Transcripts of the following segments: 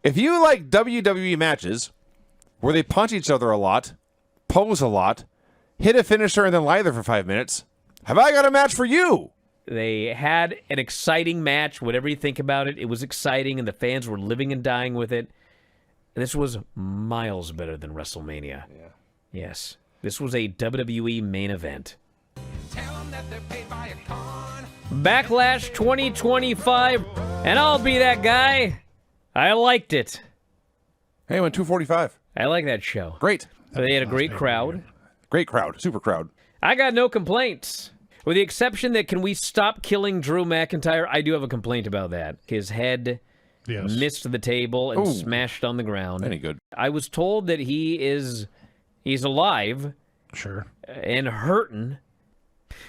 If you like WWE matches where they punch each other a lot, pose a lot, hit a finisher and then lie there for 5 minutes, have I got a match for you? They had an exciting match. Whatever you think about it, it was exciting, and the fans were living and dying with it. This was miles better than WrestleMania. Yeah. Yes. This was a WWE main event. Backlash 2025, and I'll be that guy. I liked it. Hey, went 245. I like that show. Great. They had a great crowd. Great crowd. Super crowd. I got no complaints. With the exception that, can we stop killing Drew McIntyre? I do have a complaint about that. His head missed the table and smashed on the ground. Any good. I was told that he's alive. Sure. And hurting.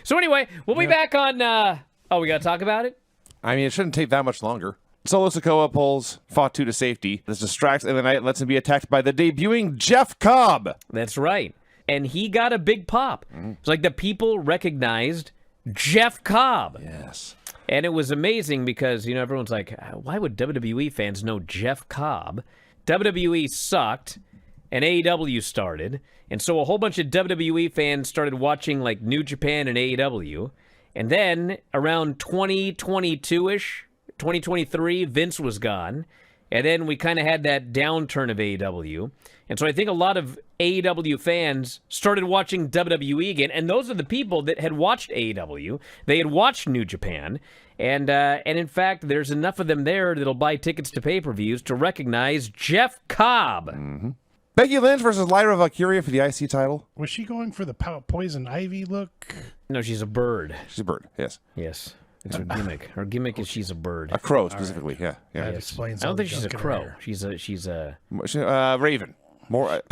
So anyway, we'll be back on, we got to talk about it? I mean, it shouldn't take that much longer. Solo Sikoa pulls Fatu to safety. This distracts in the night, lets him be attacked by the debuting Jeff Cobb. That's right. And he got a big pop. It's like the people recognized Jeff Cobb. Yes. And it was amazing because, everyone's like, why would WWE fans know Jeff Cobb? WWE sucked, and AEW started. And so a whole bunch of WWE fans started watching, like, New Japan and AEW. And then, around 2022-ish, 2023, Vince was gone. And then we kind of had that downturn of AEW. And so I think a lot of AEW fans started watching WWE again. And those are the people that had watched AEW. They had watched New Japan. And in fact, there's enough of them there that'll buy tickets to pay-per-views to recognize Jeff Cobb. Mm-hmm. Becky Lynch versus Lyra Valkyria for the IC title. Was she going for the Poison Ivy look? No, she's a bird. She's a bird, yes. Yes. It's her gimmick. Her gimmick is she's a bird. A crow, specifically, yeah. That explains I don't all think the she's a junk in crow. her. She's a Raven. More,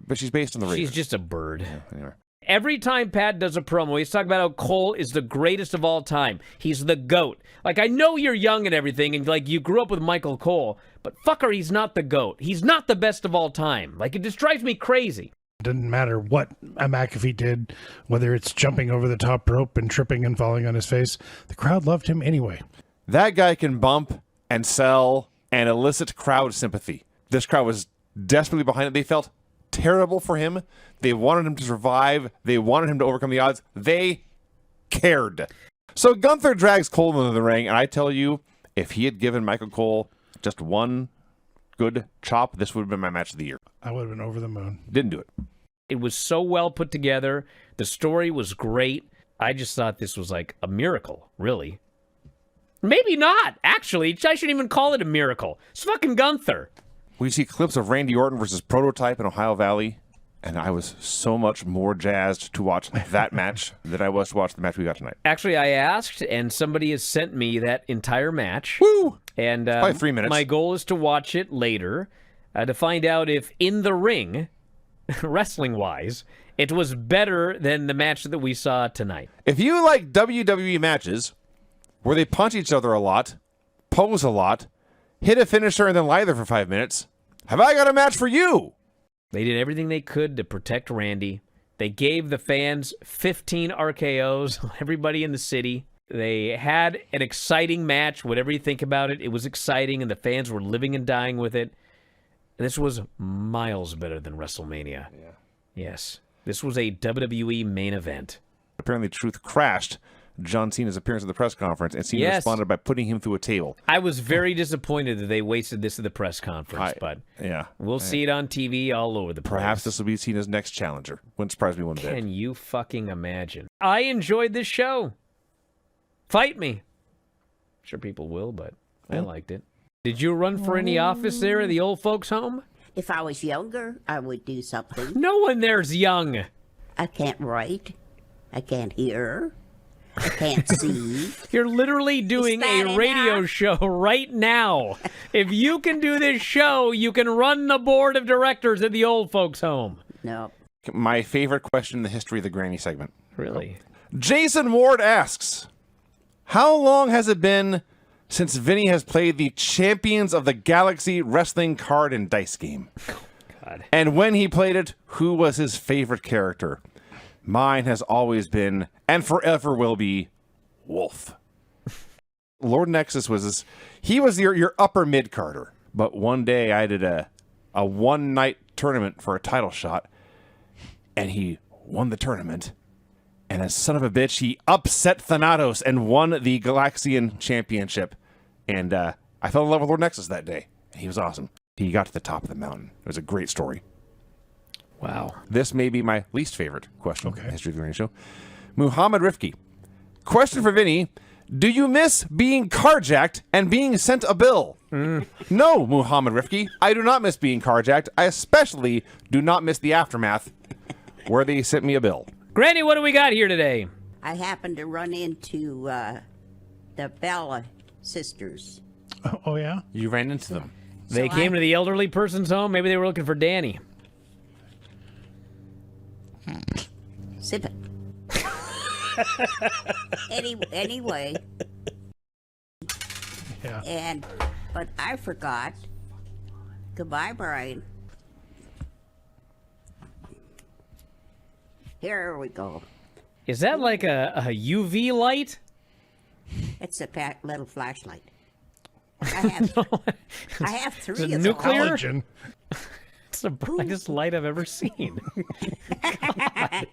but she's based on the Raven. She's just a bird. Yeah, anyway. Every time Pat does a promo, he's talking about how Cole is the greatest of all time. He's the GOAT. Like, I know you're young and everything, and, like, you grew up with Michael Cole, but fucker, he's not the GOAT. He's not the best of all time. Like, it just drives me crazy. Doesn't matter what a McAfee did, whether it's jumping over the top rope and tripping and falling on his face. The crowd loved him anyway. That guy can bump and sell and elicit crowd sympathy. This crowd was desperately behind it. They felt terrible for him. They wanted him to survive. They wanted him to overcome the odds. They cared. So Gunther drags Cole into the ring, and I tell you, if he had given Michael Cole just one good chop, this would have been my match of the year. I would have been over the moon. Didn't do it. It was so well put together. The story was great. I just thought this was like a miracle, really. Maybe not, actually. I shouldn't even call it a miracle. It's fucking Gunther. We see clips of Randy Orton versus Prototype in Ohio Valley, and I was so much more jazzed to watch that match than I was to watch the match we got tonight. Actually, I asked, and somebody has sent me that entire match. Woo! And probably 3 minutes. My goal is to watch it later to find out if in the ring, wrestling-wise, it was better than the match that we saw tonight. If you like WWE matches where they punch each other a lot, pose a lot, hit a finisher and then lie there for 5 minutes, have I got a match for you? They did everything they could to protect Randy. They gave the fans 15 RKOs, everybody in the city. They had an exciting match. Whatever you think about it, it was exciting, and the fans were living and dying with it. This was miles better than WrestleMania. Yeah. Yes. This was a WWE main event. Apparently, Truth crashed John Cena's appearance at the press conference, and Cena responded by putting him through a table. I was very disappointed that they wasted this at the press conference, but we'll see it on TV all over the place. Perhaps this will be Cena's next challenger. Wouldn't surprise me one bit. Can you fucking imagine? I enjoyed this show. Fight me. I'm sure people will, but I liked it. Did you run for any office there at the old folks' home? If I was younger, I would do something. No one there's young. I can't write. I can't hear. I can't see. You're literally doing a radio show right now. If you can do this show, you can run the board of directors at the old folks' home. No. My favorite question in the history of the Granny segment. Really? Jason Ward asks, how long has it been since Vinny has played the Champions of the Galaxy wrestling card and dice game? God. And when he played it, who was his favorite character? Mine has always been, and forever will be, Wolf. Lord Nexus was he was your upper mid-carder. But one day I did a one-night tournament for a title shot, and he won the tournament. And as son of a bitch, he upset Thanatos and won the Galaxian Championship. And I fell in love with Lord Nexus that day. He was awesome. He got to the top of the mountain. It was a great story. Wow. This may be my least favorite question in the history of the radio show. Muhammad Rifki. Question for Vinny. Do you miss being carjacked and being sent a bill? No, Muhammad Rifki. I do not miss being carjacked. I especially do not miss the aftermath where they sent me a bill. Granny, what do we got here today? I happened to run into the Bella sisters. Oh, yeah? You ran into them. They came to the elderly person's home. Maybe they were looking for Danny. Sip it. Anyway. Yeah. But I forgot. Goodbye, Brian. Here we go. Is that like a UV light? It's a little flashlight. I have three of them. Nuclear? Halogen. It's the brightest light I've ever seen.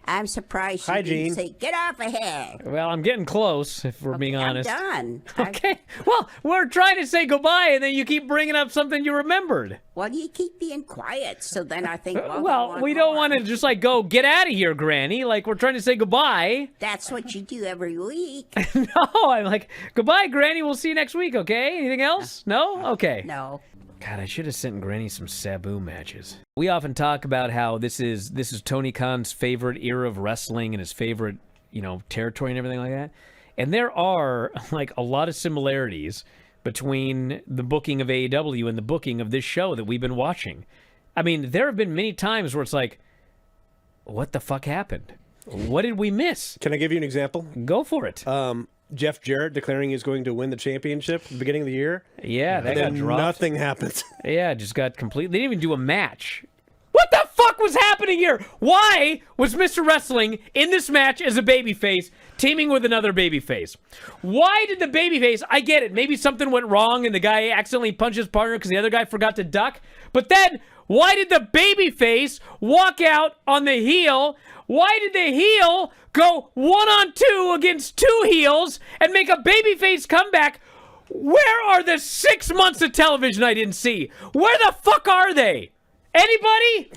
I'm surprised you Hi, didn't Gene. say, get off ahead. Well, I'm getting close, if we're being honest. I'm done. Okay. Well, we're trying to say goodbye, and then you keep bringing up something you remembered. Well, you keep being quiet, so then I think, Well, we don't want to just like go, get out of here, Granny. Like, we're trying to say goodbye. That's what you do every week. No, I'm like, goodbye, Granny. We'll see you next week, okay? Anything else? No? Okay. No. God, I should have sent Granny some Sabu matches. We often talk about how this is Tony Khan's favorite era of wrestling and his favorite, territory and everything like that. And there are like a lot of similarities between the booking of AEW and the booking of this show that we've been watching. I mean, there have been many times where it's like, what the fuck happened? What did we miss? Can I give you an example? Go for it. Jeff Jarrett declaring he's going to win the championship at the beginning of the year. Yeah, that And got then dropped. nothing happens. Yeah, just got complete. They didn't even do a match. What the fuck was happening here? Why was Mr. Wrestling in this match as a babyface teaming with another babyface? Why did the babyface, I get it, maybe something went wrong and the guy accidentally punched his partner because the other guy forgot to duck. But then, why did the babyface walk out on the heel? Why did the heel go 1-on-2 against two heels and make a babyface comeback? Where are the 6 months of television I didn't see? Where the fuck are they? Anybody?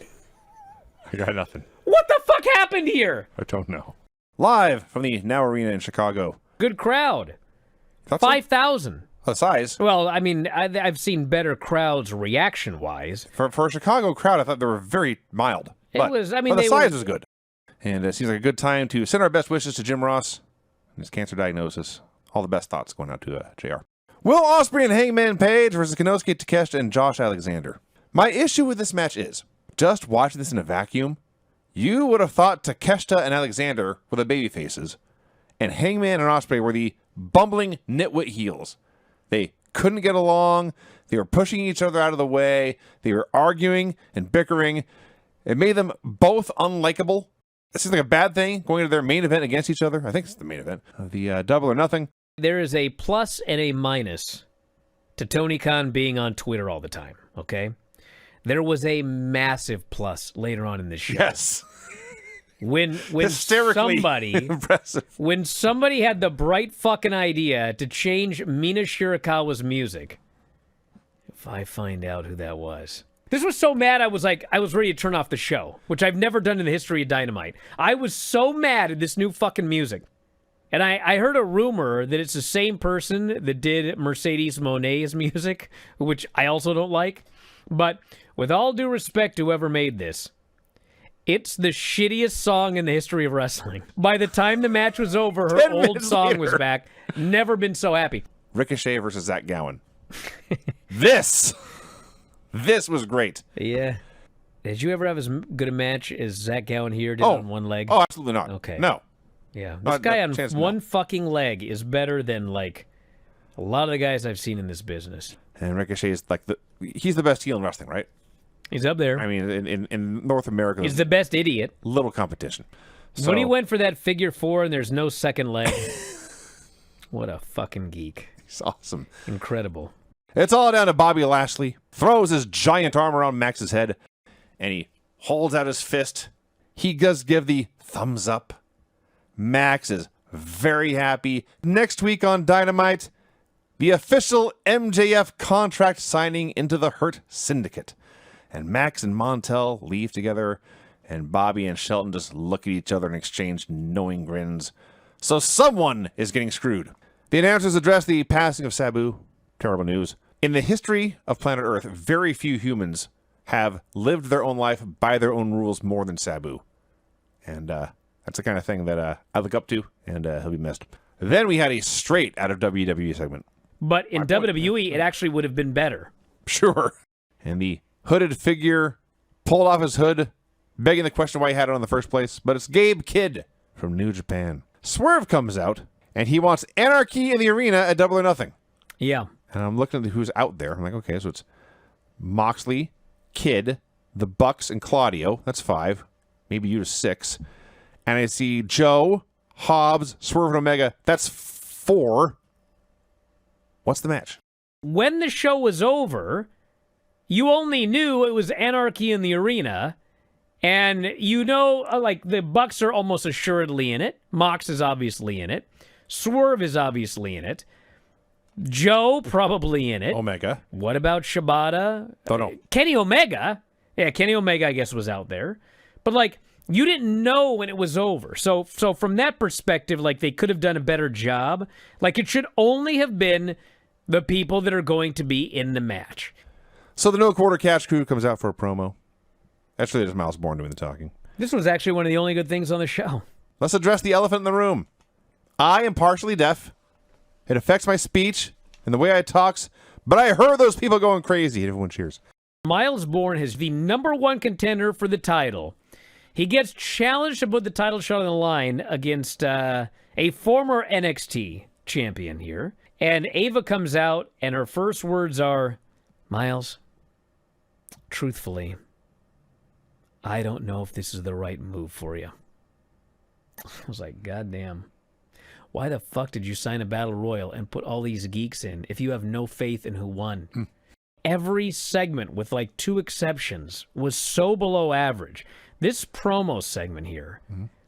I got nothing. What the fuck happened here? I don't know. Live from the Now Arena in Chicago. Good crowd. Thought so? 5,000. The size. Well, I mean, I've seen better crowds reaction-wise. For a Chicago crowd, I thought they were very mild. But the size was good. And it seems like a good time to send our best wishes to Jim Ross and his cancer diagnosis. All the best thoughts going out to JR. Will Ospreay and Hangman Page versus Konosuke Takeshita and Josh Alexander. My issue with this match is, just watching this in a vacuum, you would have thought Takeshita and Alexander were the baby faces, and Hangman and Ospreay were the bumbling nitwit heels. They couldn't get along. They were pushing each other out of the way. They were arguing and bickering. It made them both unlikable. It seems like a bad thing going into their main event against each other. I think it's the main event of the Double or Nothing. There is a plus and a minus to Tony Khan being on Twitter all the time, okay? There was a massive plus later on in this show. Yes. When Hysterically somebody impressive. When somebody had the bright fucking idea to change Mina Shirakawa's music. If I find out who that was. This was so mad I was ready to turn off the show, which I've never done in the history of Dynamite. I was so mad at this new fucking music. And I heard a rumor that it's the same person that did Mercedes Monet's music, which I also don't like. But with all due respect to whoever made this, it's the shittiest song in the history of wrestling. By the time the match was over, her 10 old minutes song later. was back. Never been so happy. Ricochet versus Zach Gowen. This was great. Yeah. Did you ever have as good a match as Zach Gowen here did on one leg? Oh, absolutely not. Okay. No. Yeah. This Not- guy not on chance, no. one fucking leg is better than, like, a lot of the guys I've seen in this business. And Ricochet is like he's the best heel in wrestling, right? He's up there. I mean, in North America, He's there's the best idiot. little competition. So, When he went for that figure four and there's no second leg. What a fucking geek. he's awesome. Incredible. It's all down to Bobby Lashley. Throws his giant arm around Max's head, and he holds out his fist. He does give the thumbs up. Max is very happy. Next week on Dynamite, the official MJF contract signing into the Hurt Syndicate. And Max and Montel leave together, and Bobby and Shelton just look at each other and exchange knowing grins. So someone is getting screwed. The announcers address the passing of Sabu. Terrible news. In the history of planet Earth, very few humans have lived their own life by their own rules more than Sabu. And that's the kind of thing that I look up to, and he'll be missed. Then we had a straight out of WWE segment. But in WWE, it actually would have been better. Sure. And the hooded figure pulled off his hood, begging the question why he had it on in the first place. But it's Gabe Kidd from New Japan. Swerve comes out, and he wants anarchy in the arena at Double or Nothing. Yeah. And I'm looking at who's out there. I'm like, okay, so it's Moxley, Kidd, the Bucks, and Claudio. That's 5. Maybe you to 6. And I see Joe, Hobbs, Swerve, and Omega. That's 4. What's the match? When the show was over, you only knew it was anarchy in the arena. And you know, like, the Bucks are almost assuredly in it. Mox is obviously in it. Swerve is obviously in it. Joe probably in it. Omega. What about Shibata? Don't know. Kenny Omega. Yeah, Kenny Omega, I guess, was out there. But, like, you didn't know when it was over. So from that perspective, like, they could have done a better job. Like, it should only have been the people that are going to be in the match. So the No Quarter Catch crew comes out for a promo. Actually, there's Miles Bourne doing the talking. This was actually one of the only good things on the show. Let's address the elephant in the room. I am partially deaf. It affects my speech and the way I talks, but I heard those people going crazy. And everyone cheers. Miles Bourne is the #1 contender for the title. He gets challenged to put the title shot on the line against a former NXT champion here. And Ava comes out, and her first words are, Miles, truthfully, I don't know if this is the right move for you. I was like, God damn. Why the fuck did you sign a battle royal and put all these geeks in if you have no faith in who won? Every segment, with like 2 exceptions, was so below average. This promo segment here,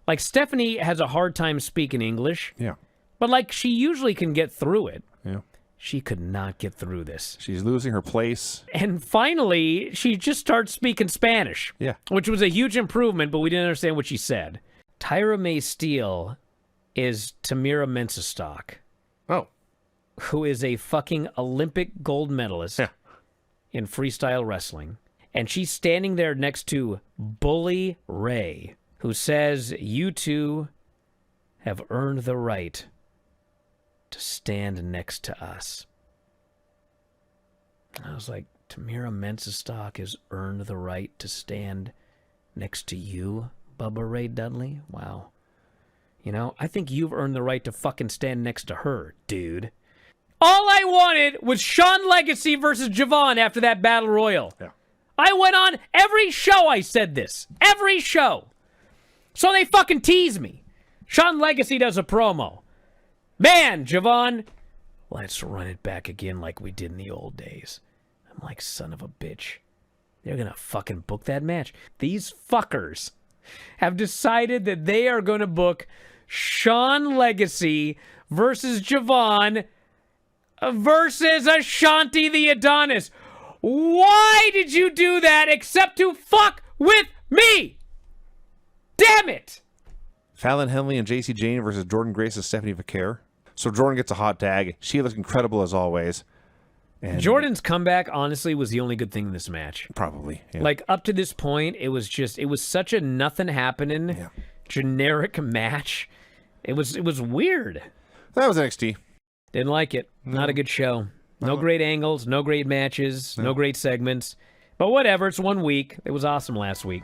like, Stephanie has a hard time speaking English. Yeah. But, like, she usually can get through it. Yeah. She could not get through this. She's losing her place. And finally, she just starts speaking Spanish. Yeah. Which was a huge improvement, but we didn't understand what she said. Tyra May Steele is Tamira Mensah-Stock, Oh. who is a fucking Olympic gold medalist in freestyle wrestling. And she's standing there next to Bully Ray, who says, you two have earned the right to stand next to us. I was like, Tamira Mensah-Stock has earned the right to stand next to you, Bubba Ray Dudley? Wow. You know, I think you've earned the right to fucking stand next to her, dude. All I wanted was Shawn Legacy versus Javon after that Battle Royal. Yeah. I went on every show I said this. Every show. So they fucking tease me. Shawn Legacy does a promo. Man, Javon, let's run it back again like we did in the old days. I'm like, son of a bitch. They're going to fucking book that match. These fuckers have decided that they are going to book Shawn Legacy versus Javon versus Ashanti the Adonis. Why did you do that except to fuck with me? Damn it! Fallon Henley and JC Jane versus Jordan Grace and Stephanie Vaquer. So Jordan gets a hot tag. She looks incredible as always. And Jordan's comeback, honestly, was the only good thing in this match. Probably. Yeah. Like, up to this point, it was such a nothing happening, generic match. It was weird. That was NXT. Didn't like it. Not a good show. No great angles, no great matches, no great segments. But whatever, it's 1 week. It was awesome last week.